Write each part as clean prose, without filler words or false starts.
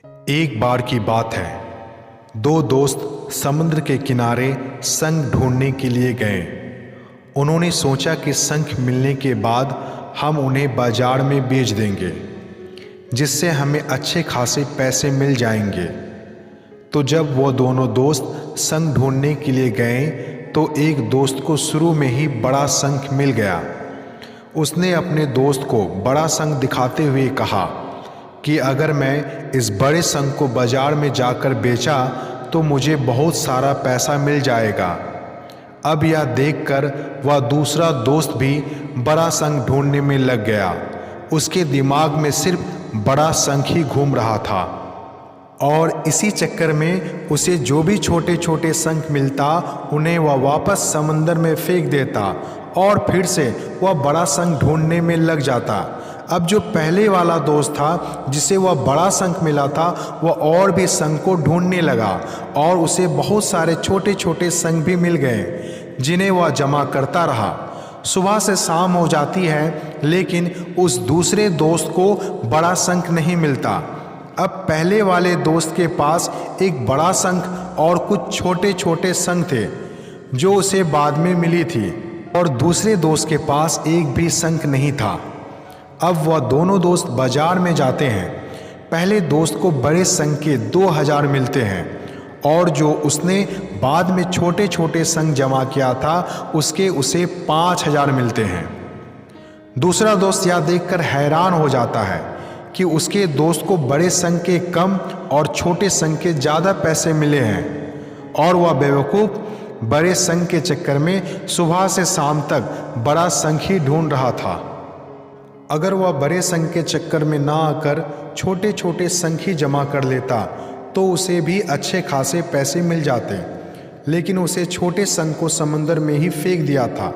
एक बार की बात है, दो दोस्त समुद्र के किनारे शंख ढूंढने के लिए गए। उन्होंने सोचा कि शंख मिलने के बाद हम उन्हें बाजार में बेच देंगे, जिससे हमें अच्छे खासे पैसे मिल जाएंगे। तो जब वो दोनों दोस्त शंख ढूंढने के लिए गए तो एक दोस्त को शुरू में ही बड़ा शंख मिल गया। उसने अपने दोस्त को बड़ा शंख दिखाते हुए कहा कि अगर मैं इस बड़े शंख को बाजार में जाकर बेचा तो मुझे बहुत सारा पैसा मिल जाएगा। अब यह देखकर वह दूसरा दोस्त भी बड़ा शंख ढूंढने में लग गया। उसके दिमाग में सिर्फ बड़ा शंख ही घूम रहा था और इसी चक्कर में उसे जो भी छोटे छोटे शंख मिलता उन्हें वह वापस समंदर में फेंक देता और फिर से वह बड़ा शंख ढूंढने में लग जाता। अब जो पहले वाला दोस्त था जिसे वह बड़ा शंख मिला था वह और भी शंख को ढूंढने लगा और उसे बहुत सारे छोटे छोटे शंख भी मिल गए जिन्हें वह जमा करता रहा। सुबह से शाम हो जाती है लेकिन उस दूसरे दोस्त को बड़ा शंख नहीं मिलता। अब पहले वाले दोस्त के पास एक बड़ा शंख और कुछ छोटे छोटे शंख थे जो उसे बाद में मिली थी और दूसरे दोस्त के पास एक भी शंख नहीं था। अब वह दोनों दोस्त बाजार में जाते हैं। पहले दोस्त को बड़े शंख के 2000 मिलते हैं और जो उसने बाद में छोटे छोटे शंख जमा किया था उसे 5000 मिलते हैं। दूसरा दोस्त यह देखकर हैरान हो जाता है कि उसके दोस्त को बड़े शंख के कम और छोटे शंख के ज़्यादा पैसे मिले हैं और वह बेवकूफ़ बड़े शंख के चक्कर में सुबह से शाम तक बड़ा शंख ही ढूंढ रहा था। अगर वह बड़े शंख के चक्कर में ना आकर छोटे छोटे शंख ही जमा कर लेता तो उसे भी अच्छे खासे पैसे मिल जाते, लेकिन उसे छोटे शंख को समंदर में ही फेंक दिया था।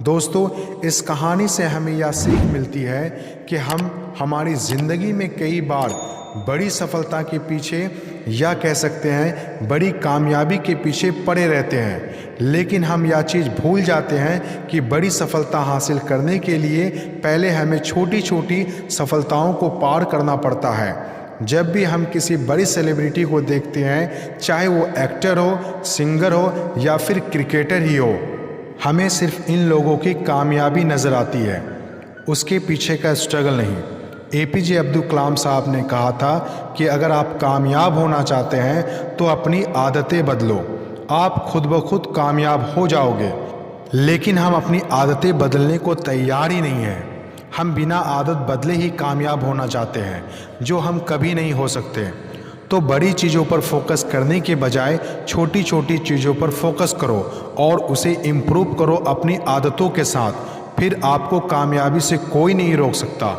दोस्तों, इस कहानी से हमें यह सीख मिलती है कि हम हमारी ज़िंदगी में कई बार बड़ी सफलता के पीछे या कह सकते हैं बड़ी कामयाबी के पीछे पड़े रहते हैं, लेकिन हम यह चीज़ भूल जाते हैं कि बड़ी सफलता हासिल करने के लिए पहले हमें छोटी छोटी सफलताओं को पार करना पड़ता है। जब भी हम किसी बड़ी सेलिब्रिटी को देखते हैं, चाहे वो एक्टर हो, सिंगर हो या फिर क्रिकेटर ही हो, हमें सिर्फ इन लोगों की कामयाबी नज़र आती है, उसके पीछे का स्ट्रगल नहीं। APJ अब्दुल कलाम साहब ने कहा था कि अगर आप कामयाब होना चाहते हैं तो अपनी आदतें बदलो, आप खुद ब खुद कामयाब हो जाओगे। लेकिन हम अपनी आदतें बदलने को तैयार ही नहीं हैं। हम बिना आदत बदले ही कामयाब होना चाहते हैं, जो हम कभी नहीं हो सकते। तो बड़ी चीज़ों पर फोकस करने के बजाय छोटी छोटी चीज़ों पर फोकस करो और उसे इम्प्रूव करो अपनी आदतों के साथ। फिर आपको कामयाबी से कोई नहीं रोक सकता।